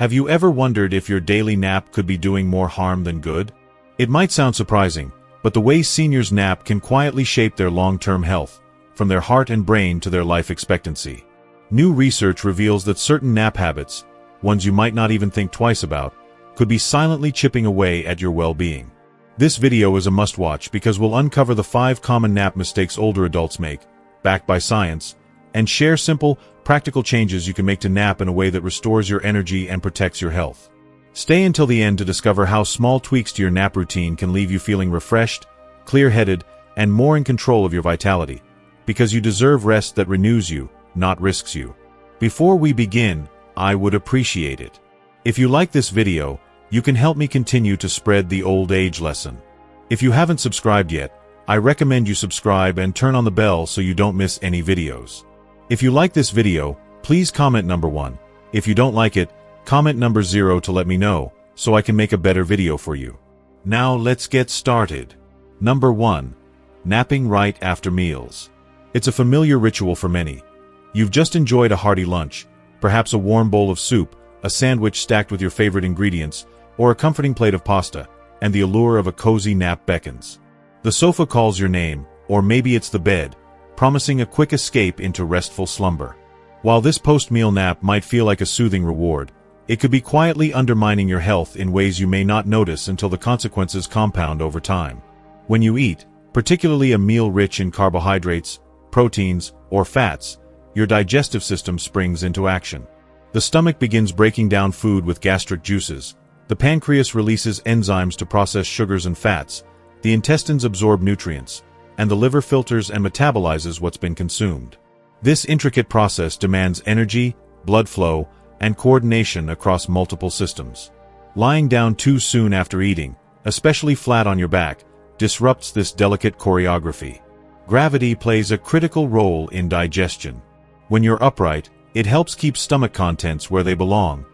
Have you ever wondered if your daily nap could be doing more harm than good? It might sound surprising, but the way seniors nap can quietly shape their long-term health, from their heart and brain to their life expectancy. New research reveals that certain nap habits, ones you might not even think twice about, could be silently chipping away at your well-being. This video is a must-watch because we'll uncover the 5 common nap mistakes older adults make, backed by science, and share simple, practical changes you can make to nap in a way that restores your energy and protects your health. Stay until the end to discover how small tweaks to your nap routine can leave you feeling refreshed, clear-headed, and more in control of your vitality, because you deserve rest that renews you, not risks you. Before we begin, I would appreciate it if you like this video. You can help me continue to spread the old age lesson. If you haven't subscribed yet, I recommend you subscribe and turn on the bell so you don't miss any videos. If you like this video, please comment number 1. If you don't like it, comment number 0 to let me know, so I can make a better video for you. Now let's get started. Number 1. Napping right after meals. It's a familiar ritual for many. You've just enjoyed a hearty lunch, perhaps a warm bowl of soup, a sandwich stacked with your favorite ingredients, or a comforting plate of pasta, and the allure of a cozy nap beckons. The sofa calls your name, or maybe it's the bed, promising a quick escape into restful slumber. While this post-meal nap might feel like a soothing reward, it could be quietly undermining your health in ways you may not notice until the consequences compound over time. When you eat, particularly a meal rich in carbohydrates, proteins, or fats, your digestive system springs into action. The stomach begins breaking down food with gastric juices, the pancreas releases enzymes to process sugars and fats, the intestines absorb nutrients, and the liver filters and metabolizes what's been consumed. This intricate process demands energy, blood flow, and coordination across multiple systems. Lying down too soon after eating, especially flat on your back, disrupts this delicate choreography. Gravity plays a critical role in digestion. When you're upright, it helps keep stomach contents where they belong,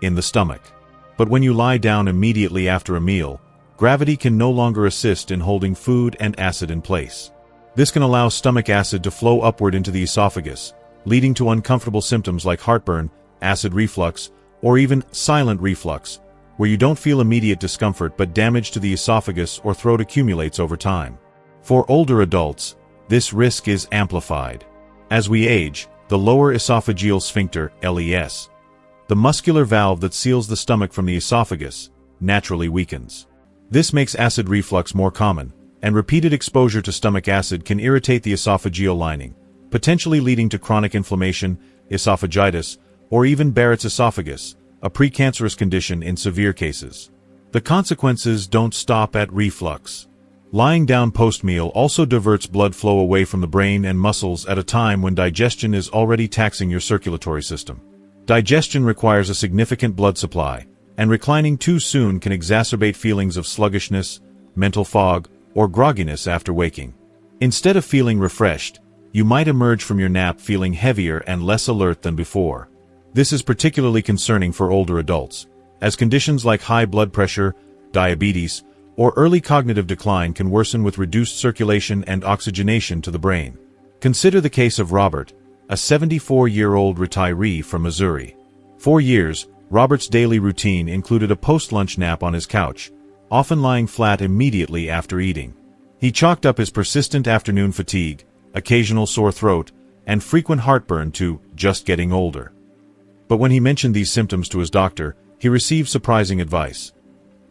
in the stomach. But when you lie down immediately after a meal, gravity can no longer assist in holding food and acid in place. This can allow stomach acid to flow upward into the esophagus, leading to uncomfortable symptoms like heartburn, acid reflux, or even silent reflux, where you don't feel immediate discomfort but damage to the esophagus or throat accumulates over time. For older adults, this risk is amplified. As we age, the lower esophageal sphincter, LES, the muscular valve that seals the stomach from the esophagus, naturally weakens. This makes acid reflux more common, and repeated exposure to stomach acid can irritate the esophageal lining, potentially leading to chronic inflammation, esophagitis, or even Barrett's esophagus, a precancerous condition in severe cases. The consequences don't stop at reflux. Lying down post-meal also diverts blood flow away from the brain and muscles at a time when digestion is already taxing your circulatory system. Digestion requires a significant blood supply, and reclining too soon can exacerbate feelings of sluggishness, mental fog, or grogginess after waking. Instead of feeling refreshed, you might emerge from your nap feeling heavier and less alert than before. This is particularly concerning for older adults, as conditions like high blood pressure, diabetes, or early cognitive decline can worsen with reduced circulation and oxygenation to the brain. Consider the case of Robert, a 74-year-old retiree from Missouri. For years, Robert's daily routine included a post-lunch nap on his couch, often lying flat immediately after eating. He chalked up his persistent afternoon fatigue, occasional sore throat, and frequent heartburn to just getting older. But when he mentioned these symptoms to his doctor, he received surprising advice.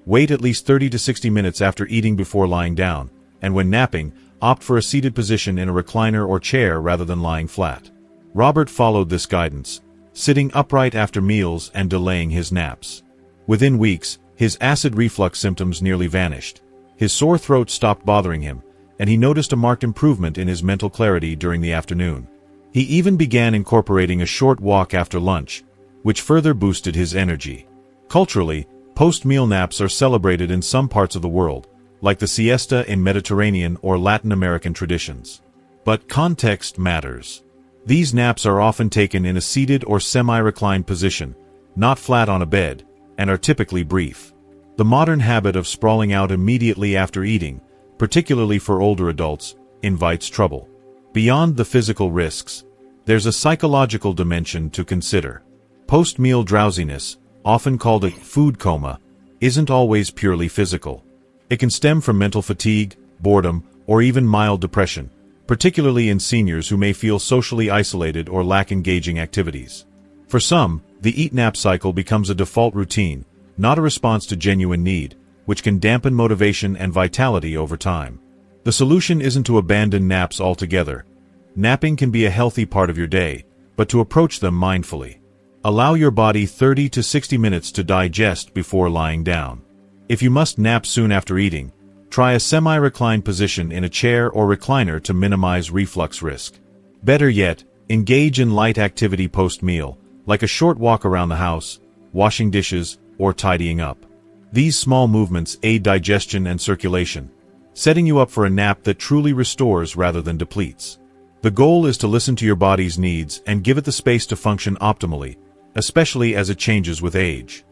Wait at least 30 to 60 minutes after eating before lying down, and when napping, opt for a seated position in a recliner or chair rather than lying flat. Robert followed this guidance, sitting upright after meals and delaying his naps. Within weeks, his acid reflux symptoms nearly vanished. His sore throat stopped bothering him, and he noticed a marked improvement in his mental clarity during the afternoon. He even began incorporating a short walk after lunch, which further boosted his energy. Culturally, post-meal naps are celebrated in some parts of the world, like the siesta in Mediterranean or Latin American traditions. But context matters. These naps are often taken in a seated or semi-reclined position, not flat on a bed, and are typically brief. The modern habit of sprawling out immediately after eating, particularly for older adults, invites trouble. Beyond the physical risks, there's a psychological dimension to consider. Post-meal drowsiness, often called a food coma, isn't always purely physical. It can stem from mental fatigue, boredom, or even mild depression, particularly in seniors who may feel socially isolated or lack engaging activities. For some, the eat-nap cycle becomes a default routine, not a response to genuine need, which can dampen motivation and vitality over time. The solution isn't to abandon naps altogether. Napping can be a healthy part of your day, but to approach them mindfully. Allow your body 30 to 60 minutes to digest before lying down. If you must nap soon after eating, try a semi-reclined position in a chair or recliner to minimize reflux risk. Better yet, engage in light activity post-meal, like a short walk around the house, washing dishes, or tidying up. These small movements aid digestion and circulation, setting you up for a nap that truly restores rather than depletes. The goal is to listen to your body's needs and give it the space to function optimally, especially as it changes with age.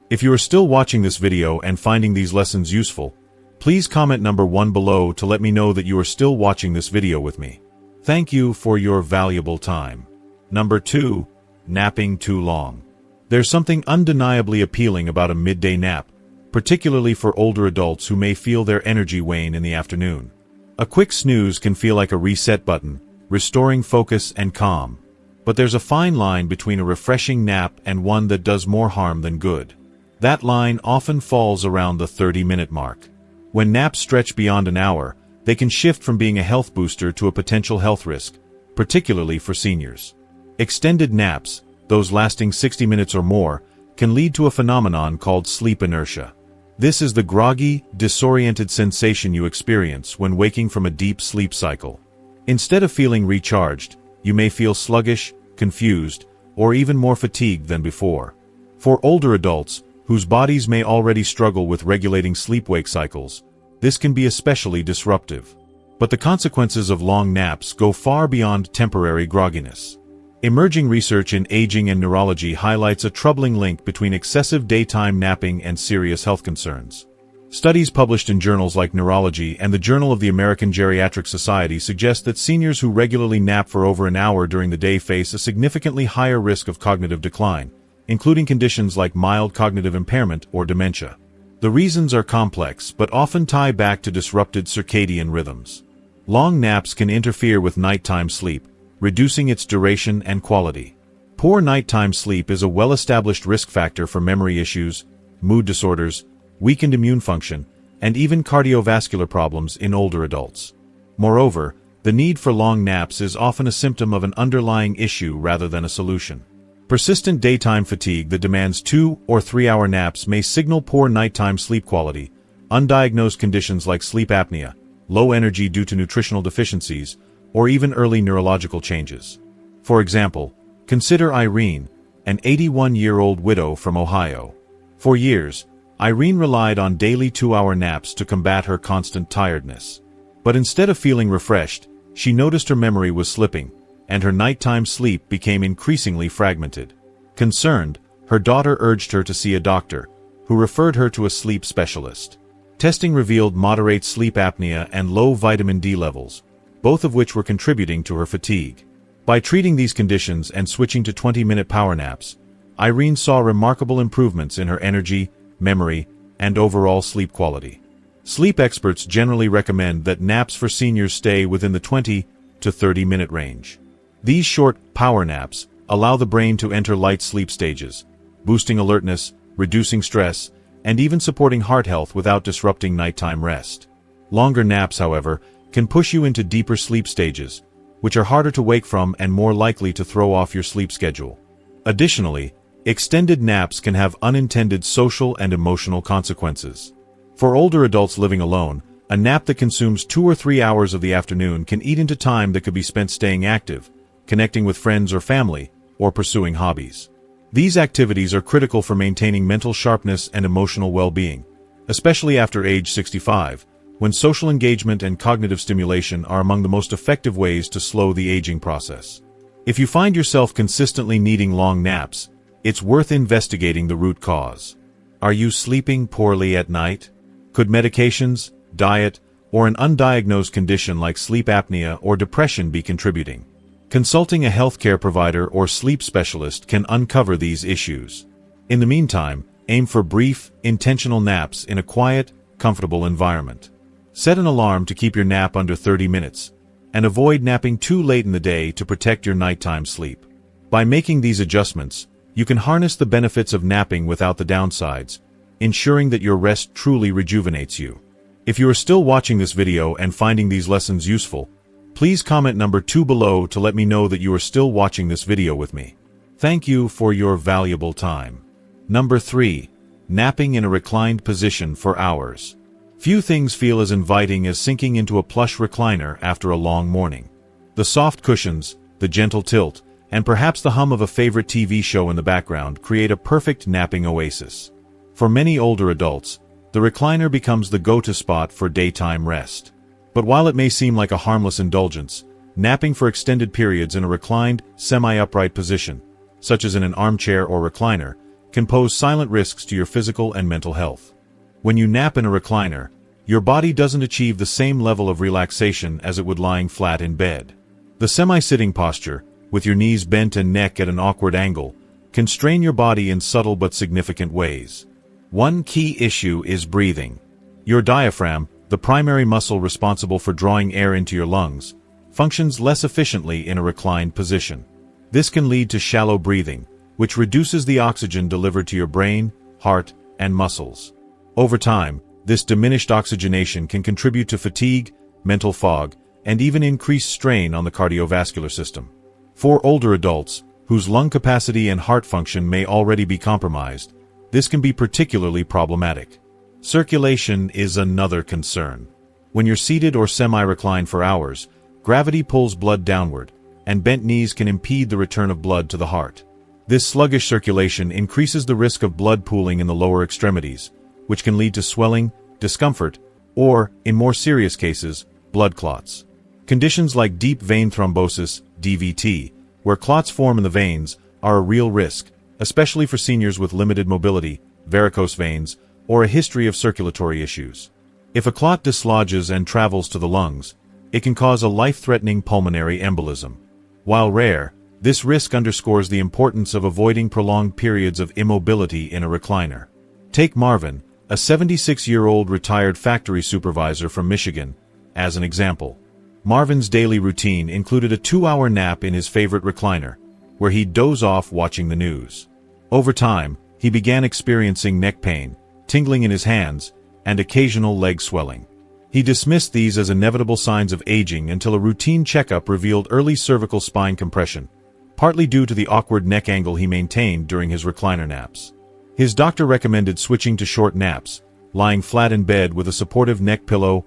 If you are still watching this video and finding these lessons useful, please comment number 1 below to let me know that you are still watching this video with me. Thank you for your valuable time. Number 2. Napping too long. There's something undeniably appealing about a midday nap, particularly for older adults who may feel their energy wane in the afternoon. A quick snooze can feel like a reset button, restoring focus and calm. But there's a fine line between a refreshing nap and one that does more harm than good. That line often falls around the 30-minute mark. When naps stretch beyond an hour, they can shift from being a health booster to a potential health risk, particularly for seniors. Extended naps, those lasting 60 minutes or more, can lead to a phenomenon called sleep inertia. This is the groggy, disoriented sensation you experience when waking from a deep sleep cycle. Instead of feeling recharged, you may feel sluggish, confused, or even more fatigued than before. For older adults, whose bodies may already struggle with regulating sleep-wake cycles, this can be especially disruptive. But the consequences of long naps go far beyond temporary grogginess. Emerging research in aging and neurology highlights a troubling link between excessive daytime napping and serious health concerns. Studies published in journals like Neurology and the Journal of the American Geriatric Society suggest that seniors who regularly nap for over an hour during the day face a significantly higher risk of cognitive decline, including conditions like mild cognitive impairment or dementia. The reasons are complex but often tie back to disrupted circadian rhythms. Long naps can interfere with nighttime sleep, reducing its duration and quality. Poor nighttime sleep is a well-established risk factor for memory issues, mood disorders, weakened immune function, and even cardiovascular problems in older adults. Moreover, the need for long naps is often a symptom of an underlying issue rather than a solution. Persistent daytime fatigue that demands 2 or 3 hour naps may signal poor nighttime sleep quality. Undiagnosed conditions like sleep apnea, low energy due to nutritional deficiencies, or even early neurological changes. For example, consider Irene, an 81-year-old widow from Ohio. For years, Irene relied on daily 2-hour naps to combat her constant tiredness. But instead of feeling refreshed, she noticed her memory was slipping, and her nighttime sleep became increasingly fragmented. Concerned, her daughter urged her to see a doctor, who referred her to a sleep specialist. Testing revealed moderate sleep apnea and low vitamin D levels, both of which were contributing to her fatigue. By treating these conditions and switching to 20-minute power naps, Irene saw remarkable improvements in her energy, memory, and overall sleep quality. Sleep experts generally recommend that naps for seniors stay within the 20 to 30-minute range. These short, power naps allow the brain to enter light sleep stages, boosting alertness, reducing stress, and even supporting heart health without disrupting nighttime rest. Longer naps, however, can push you into deeper sleep stages, which are harder to wake from and more likely to throw off your sleep schedule. Additionally, extended naps can have unintended social and emotional consequences. For older adults living alone, a nap that consumes 2 or 3 hours of the afternoon can eat into time that could be spent staying active, connecting with friends or family, or pursuing hobbies. These activities are critical for maintaining mental sharpness and emotional well-being, especially after age 65, when social engagement and cognitive stimulation are among the most effective ways to slow the aging process. If you find yourself consistently needing long naps, it's worth investigating the root cause. Are you sleeping poorly at night? Could medications, diet, or an undiagnosed condition like sleep apnea or depression be contributing? Consulting a healthcare provider or sleep specialist can uncover these issues. In the meantime, aim for brief, intentional naps in a quiet, comfortable environment. Set an alarm to keep your nap under 30 minutes, and avoid napping too late in the day to protect your nighttime sleep. By making these adjustments, you can harness the benefits of napping without the downsides, ensuring that your rest truly rejuvenates you. If you are still watching this video and finding these lessons useful, please comment number 2 below to let me know that you are still watching this video with me. Thank you for your valuable time. Number 3. Napping in a reclined position for hours. Few things feel as inviting as sinking into a plush recliner after a long morning. The soft cushions, the gentle tilt, and perhaps the hum of a favorite TV show in the background create a perfect napping oasis. For many older adults, the recliner becomes the go-to spot for daytime rest. But while it may seem like a harmless indulgence, napping for extended periods in a reclined, semi-upright position, such as in an armchair or recliner, can pose silent risks to your physical and mental health. When you nap in a recliner, your body doesn't achieve the same level of relaxation as it would lying flat in bed. The semi-sitting posture, with your knees bent and neck at an awkward angle, can strain your body in subtle but significant ways. One key issue is breathing. Your diaphragm, the primary muscle responsible for drawing air into your lungs, functions less efficiently in a reclined position. This can lead to shallow breathing, which reduces the oxygen delivered to your brain, heart, and muscles. Over time, this diminished oxygenation can contribute to fatigue, mental fog, and even increased strain on the cardiovascular system. For older adults, whose lung capacity and heart function may already be compromised, this can be particularly problematic. Circulation is another concern. When you're seated or semi-reclined for hours, gravity pulls blood downward, and bent knees can impede the return of blood to the heart. This sluggish circulation increases the risk of blood pooling in the lower extremities, which can lead to swelling, discomfort, or, in more serious cases, blood clots. Conditions like deep vein thrombosis, DVT, where clots form in the veins, are a real risk, especially for seniors with limited mobility, varicose veins, or a history of circulatory issues. If a clot dislodges and travels to the lungs, it can cause a life-threatening pulmonary embolism. While rare, this risk underscores the importance of avoiding prolonged periods of immobility in a recliner. Take Marvin, a 76-year-old retired factory supervisor from Michigan, as an example. Marvin's daily routine included a 2-hour nap in his favorite recliner, where he'd doze off watching the news. Over time, he began experiencing neck pain, tingling in his hands, and occasional leg swelling. He dismissed these as inevitable signs of aging until a routine checkup revealed early cervical spine compression, partly due to the awkward neck angle he maintained during his recliner naps. His doctor recommended switching to short naps, lying flat in bed with a supportive neck pillow,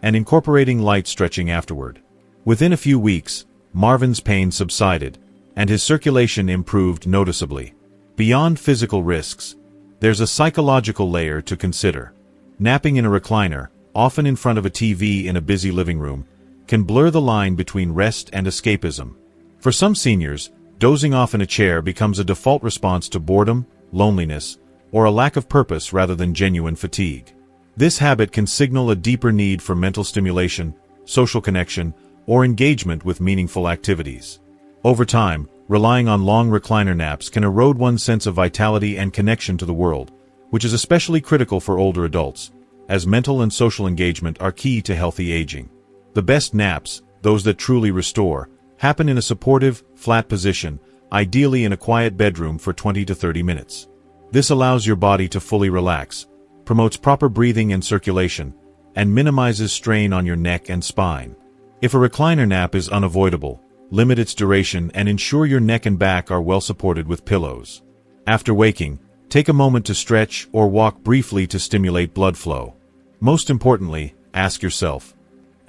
and incorporating light stretching afterward. Within a few weeks, Marvin's pain subsided, and his circulation improved noticeably. Beyond physical risks, there's a psychological layer to consider. Napping in a recliner, often in front of a TV in a busy living room, can blur the line between rest and escapism. For some seniors, dozing off in a chair becomes a default response to boredom, loneliness, or a lack of purpose rather than genuine fatigue. This habit can signal a deeper need for mental stimulation, social connection, or engagement with meaningful activities. Over time, relying on long recliner naps can erode one's sense of vitality and connection to the world, which is especially critical for older adults, as mental and social engagement are key to healthy aging. The best naps, those that truly restore, happen in a supportive, flat position, ideally in a quiet bedroom for 20 to 30 minutes. This allows your body to fully relax, promotes proper breathing and circulation, and minimizes strain on your neck and spine. If a recliner nap is unavoidable, limit its duration and ensure your neck and back are well supported with pillows. After waking, take a moment to stretch or walk briefly to stimulate blood flow. Most importantly, ask yourself,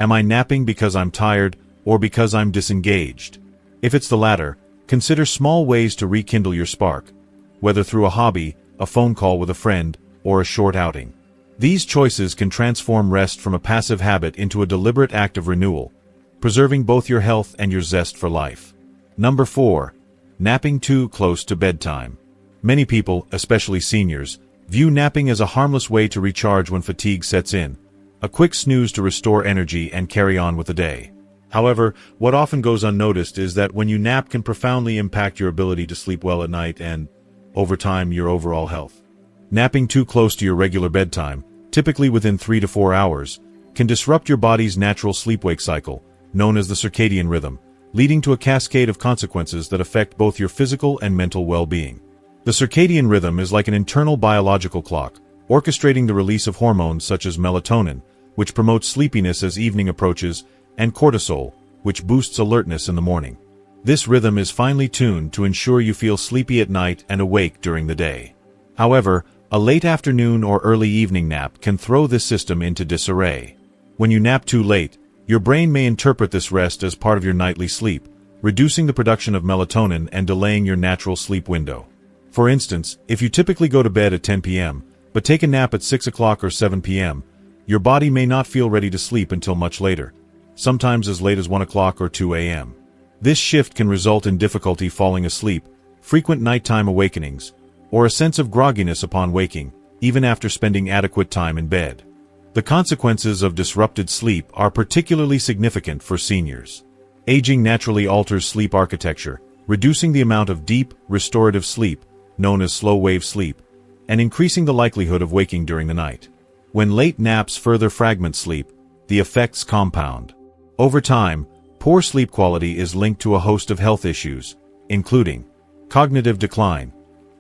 am I napping because I'm tired or because I'm disengaged? If it's the latter, consider small ways to rekindle your spark, whether through a hobby, a phone call with a friend, or a short outing. These choices can transform rest from a passive habit into a deliberate act of renewal, preserving both your health and your zest for life. Number 4. Napping too close to bedtime. Many people, especially seniors, view napping as a harmless way to recharge when fatigue sets in, a quick snooze to restore energy and carry on with the day. However, what often goes unnoticed is that when you nap can profoundly impact your ability to sleep well at night and, over time, your overall health. Napping too close to your regular bedtime, typically within 3 to 4 hours, can disrupt your body's natural sleep-wake cycle, known as the circadian rhythm, leading to a cascade of consequences that affect both your physical and mental well-being. The circadian rhythm is like an internal biological clock, orchestrating the release of hormones such as melatonin, which promotes sleepiness as evening approaches, and cortisol, which boosts alertness in the morning. This rhythm is finely tuned to ensure you feel sleepy at night and awake during the day. However, a late afternoon or early evening nap can throw this system into disarray. When you nap too late, your brain may interpret this rest as part of your nightly sleep, reducing the production of melatonin and delaying your natural sleep window. For instance, if you typically go to bed at 10 p.m., but take a nap at 6 o'clock or 7 p.m., your body may not feel ready to sleep until much later, sometimes as late as 1 o'clock or 2 a.m. This shift can result in difficulty falling asleep, frequent nighttime awakenings, or a sense of grogginess upon waking, even after spending adequate time in bed. The consequences of disrupted sleep are particularly significant for seniors. Aging naturally alters sleep architecture, reducing the amount of deep, restorative sleep, known as slow-wave sleep, and increasing the likelihood of waking during the night. When late naps further fragment sleep, the effects compound. Over time, poor sleep quality is linked to a host of health issues, including cognitive decline.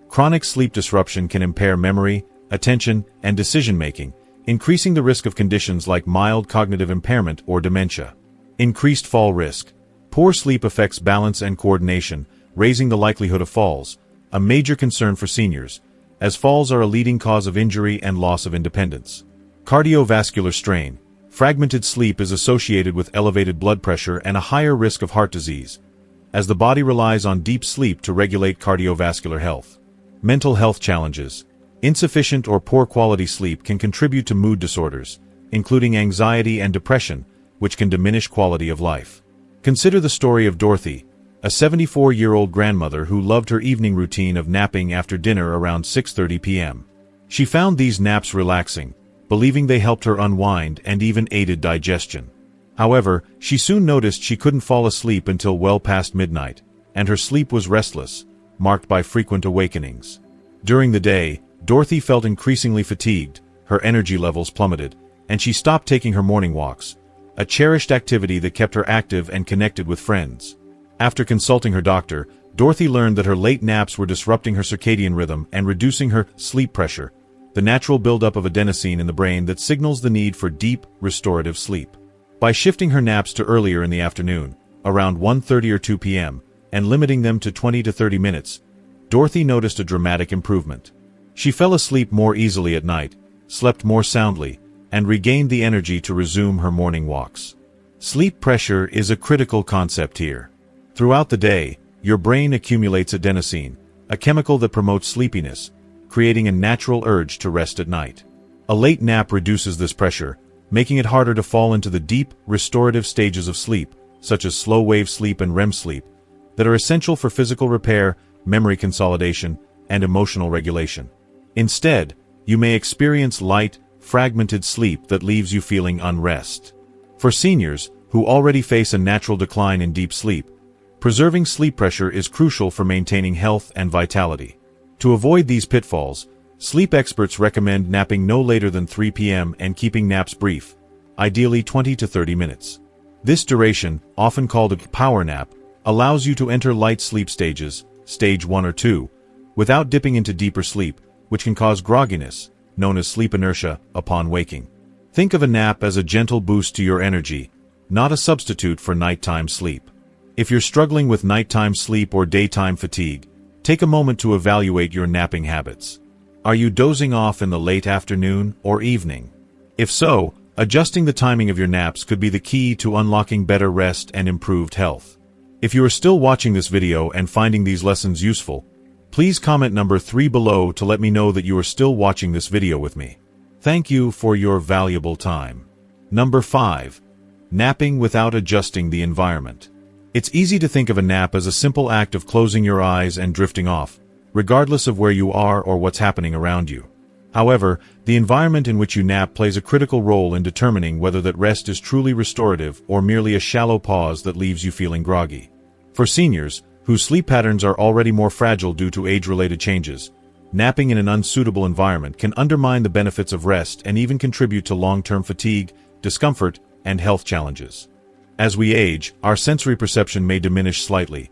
Chronic sleep disruption can impair memory, attention, and decision-making, increasing the risk of conditions like mild cognitive impairment or dementia. Increased fall risk. Poor sleep affects balance and coordination, raising the likelihood of falls, a major concern for seniors, as falls are a leading cause of injury and loss of independence. Cardiovascular strain. Fragmented sleep is associated with elevated blood pressure and a higher risk of heart disease, as the body relies on deep sleep to regulate cardiovascular health. Mental health challenges. Insufficient or poor quality sleep can contribute to mood disorders, including anxiety and depression, which can diminish quality of life. Consider the story of Dorothy, a 74-year-old grandmother who loved her evening routine of napping after dinner around 6:30 p.m. She found these naps relaxing, believing they helped her unwind and even aided digestion. However, she soon noticed she couldn't fall asleep until well past midnight, and her sleep was restless, marked by frequent awakenings. During the day, Dorothy felt increasingly fatigued, her energy levels plummeted, and she stopped taking her morning walks, a cherished activity that kept her active and connected with friends. After consulting her doctor, Dorothy learned that her late naps were disrupting her circadian rhythm and reducing her sleep pressure, the natural buildup of adenosine in the brain that signals the need for deep, restorative sleep. By shifting her naps to earlier in the afternoon, around 1:30 or 2 p.m., and limiting them to 20 to 30 minutes, Dorothy noticed a dramatic improvement. She fell asleep more easily at night, slept more soundly, and regained the energy to resume her morning walks. Sleep pressure is a critical concept here. Throughout the day, your brain accumulates adenosine, a chemical that promotes sleepiness, creating a natural urge to rest at night. A late nap reduces this pressure, making it harder to fall into the deep, restorative stages of sleep, such as slow-wave sleep and REM sleep, that are essential for physical repair, memory consolidation, and emotional regulation. Instead, you may experience light, fragmented sleep that leaves you feeling unrest. For seniors, who already face a natural decline in deep sleep, preserving sleep pressure is crucial for maintaining health and vitality. To avoid these pitfalls, sleep experts recommend napping no later than 3 p.m. and keeping naps brief, ideally 20 to 30 minutes. This duration, often called a power nap, allows you to enter light sleep stages, stage 1 or 2, without dipping into deeper sleep, which can cause grogginess, known as sleep inertia, upon waking. Think of a nap as a gentle boost to your energy, not a substitute for nighttime sleep. If you're struggling with nighttime sleep or daytime fatigue, take a moment to evaluate your napping habits. Are you dozing off in the late afternoon or evening? If so, adjusting the timing of your naps could be the key to unlocking better rest and improved health. If you are still watching this video and finding these lessons useful, please comment number 3 below to let me know that you are still watching this video with me. Thank you for your valuable time. Number 5. Napping without adjusting the environment. It's easy to think of a nap as a simple act of closing your eyes and drifting off, regardless of where you are or what's happening around you. However, the environment in which you nap plays a critical role in determining whether that rest is truly restorative or merely a shallow pause that leaves you feeling groggy. For seniors, whose sleep patterns are already more fragile due to age-related changes, napping in an unsuitable environment can undermine the benefits of rest and even contribute to long-term fatigue, discomfort, and health challenges. As we age, our sensory perception may diminish slightly.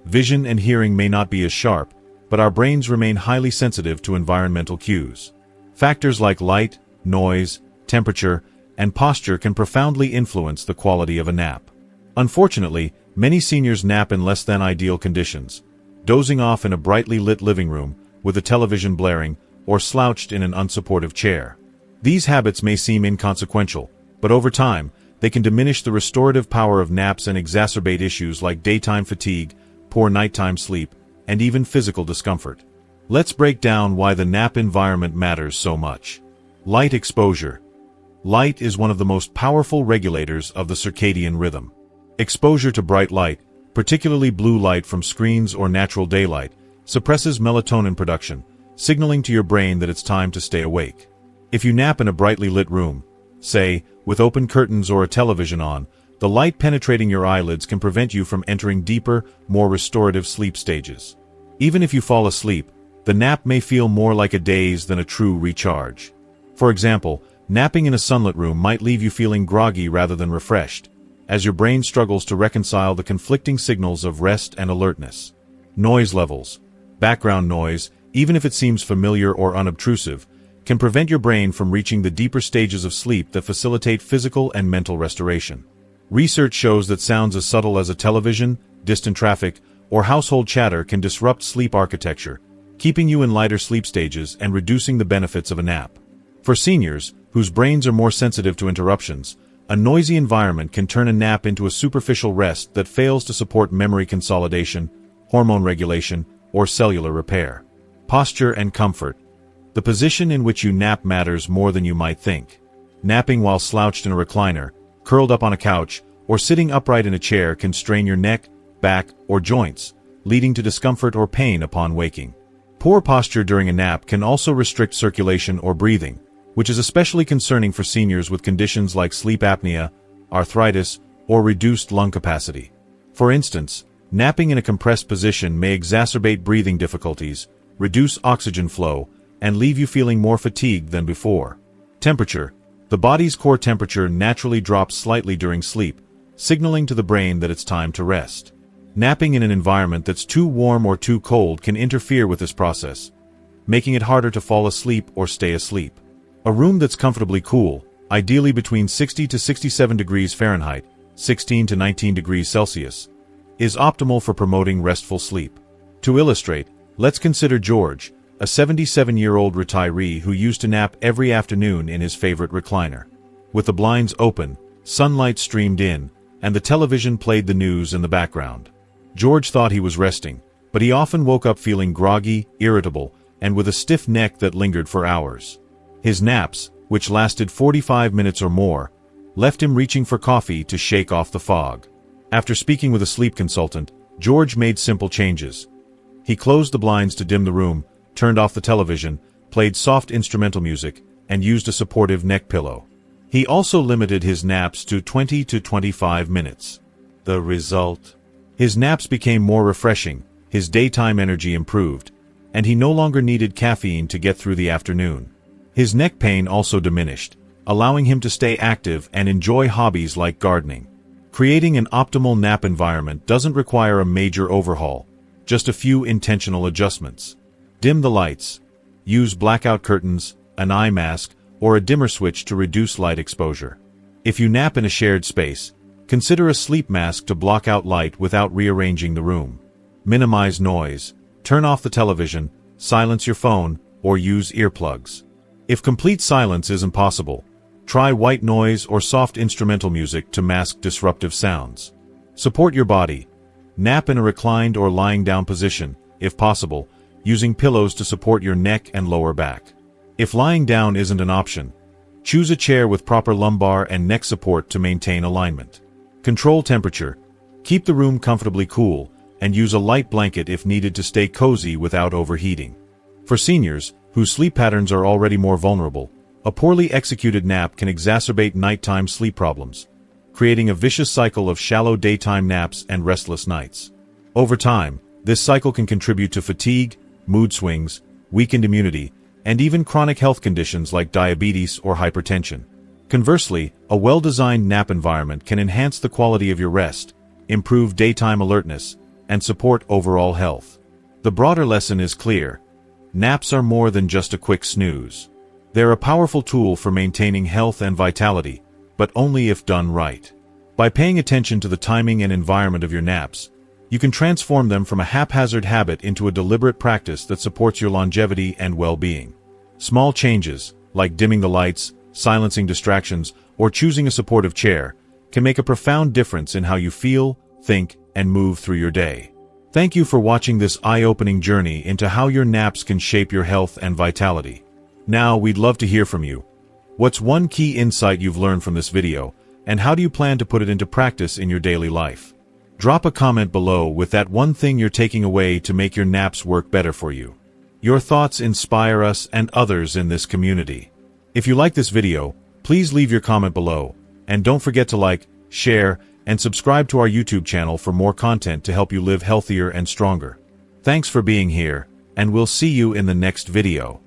Vision and hearing may not be as sharp, but our brains remain highly sensitive to environmental cues. Factors like light, noise, temperature, and posture can profoundly influence the quality of a nap. Unfortunately, many seniors nap in less than ideal conditions, dozing off in a brightly lit living room, with a television blaring, or slouched in an unsupportive chair. These habits may seem inconsequential, but over time, they can diminish the restorative power of naps and exacerbate issues like daytime fatigue, poor nighttime sleep, and even physical discomfort. Let's break down why the nap environment matters so much. Light exposure. Light is one of the most powerful regulators of the circadian rhythm. Exposure to bright light, particularly blue light from screens or natural daylight, suppresses melatonin production, signaling to your brain that it's time to stay awake. If you nap in a brightly lit room, say, with open curtains or a television on, the light penetrating your eyelids can prevent you from entering deeper, more restorative sleep stages. Even if you fall asleep, the nap may feel more like a daze than a true recharge. For example, napping in a sunlit room might leave you feeling groggy rather than refreshed, as your brain struggles to reconcile the conflicting signals of rest and alertness. Noise levels. Background noise, even if it seems familiar or unobtrusive, can prevent your brain from reaching the deeper stages of sleep that facilitate physical and mental restoration. Research shows that sounds as subtle as a television, distant traffic, or household chatter can disrupt sleep architecture, keeping you in lighter sleep stages and reducing the benefits of a nap. For seniors, whose brains are more sensitive to interruptions, a noisy environment can turn a nap into a superficial rest that fails to support memory consolidation, hormone regulation, or cellular repair. Posture and comfort. The position in which you nap matters more than you might think. Napping while slouched in a recliner, curled up on a couch, or sitting upright in a chair can strain your neck, back, or joints, leading to discomfort or pain upon waking. Poor posture during a nap can also restrict circulation or breathing, which is especially concerning for seniors with conditions like sleep apnea, arthritis, or reduced lung capacity. For instance, napping in a compressed position may exacerbate breathing difficulties, reduce oxygen flow, and leave you feeling more fatigued than before. Temperature. The body's core temperature naturally drops slightly during sleep, signaling to the brain that it's time to rest. Napping in an environment that's too warm or too cold can interfere with this process, making it harder to fall asleep or stay asleep. A room that's comfortably cool, ideally between 60 to 67 degrees Fahrenheit, 16 to 19 degrees Celsius, is optimal for promoting restful sleep. To illustrate, let's consider George, a 77-year-old retiree who used to nap every afternoon in his favorite recliner. With the blinds open, sunlight streamed in, and the television played the news in the background. George thought he was resting, but he often woke up feeling groggy, irritable, and with a stiff neck that lingered for hours. His naps, which lasted 45 minutes or more, left him reaching for coffee to shake off the fog. After speaking with a sleep consultant, George made simple changes. He closed the blinds to dim the room, turned off the television, played soft instrumental music, and used a supportive neck pillow. He also limited his naps to 20 to 25 minutes. The result? His naps became more refreshing, his daytime energy improved, and he no longer needed caffeine to get through the afternoon. His neck pain also diminished, allowing him to stay active and enjoy hobbies like gardening. Creating an optimal nap environment doesn't require a major overhaul, just a few intentional adjustments. Dim the lights. Use blackout curtains, an eye mask, or a dimmer switch to reduce light exposure. If you nap in a shared space, consider a sleep mask to block out light without rearranging the room. Minimize noise. Turn off the television, silence your phone, or use earplugs. If complete silence isn't possible, try white noise or soft instrumental music to mask disruptive sounds. Support your body. Nap in a reclined or lying down position, if possible, using pillows to support your neck and lower back. If lying down isn't an option, choose a chair with proper lumbar and neck support to maintain alignment. Control temperature. Keep the room comfortably cool, and use a light blanket if needed to stay cozy without overheating. For seniors, whose sleep patterns are already more vulnerable, a poorly executed nap can exacerbate nighttime sleep problems, creating a vicious cycle of shallow daytime naps and restless nights. Over time, this cycle can contribute to fatigue, mood swings, weakened immunity, and even chronic health conditions like diabetes or hypertension. Conversely, a well-designed nap environment can enhance the quality of your rest, improve daytime alertness, and support overall health. The broader lesson is clear. Naps are more than just a quick snooze. They're a powerful tool for maintaining health and vitality, but only if done right. By paying attention to the timing and environment of your naps, you can transform them from a haphazard habit into a deliberate practice that supports your longevity and well-being. Small changes, like dimming the lights, silencing distractions, or choosing a supportive chair, can make a profound difference in how you feel, think, and move through your day. Thank you for watching this eye-opening journey into how your naps can shape your health and vitality. Now, we'd love to hear from you. What's one key insight you've learned from this video, and how do you plan to put it into practice in your daily life? Drop a comment below with that one thing you're taking away to make your naps work better for you. Your thoughts inspire us and others in this community. If you like this video, please leave your comment below, and don't forget to like, share, and subscribe to our YouTube channel for more content to help you live healthier and stronger. Thanks for being here, and we'll see you in the next video.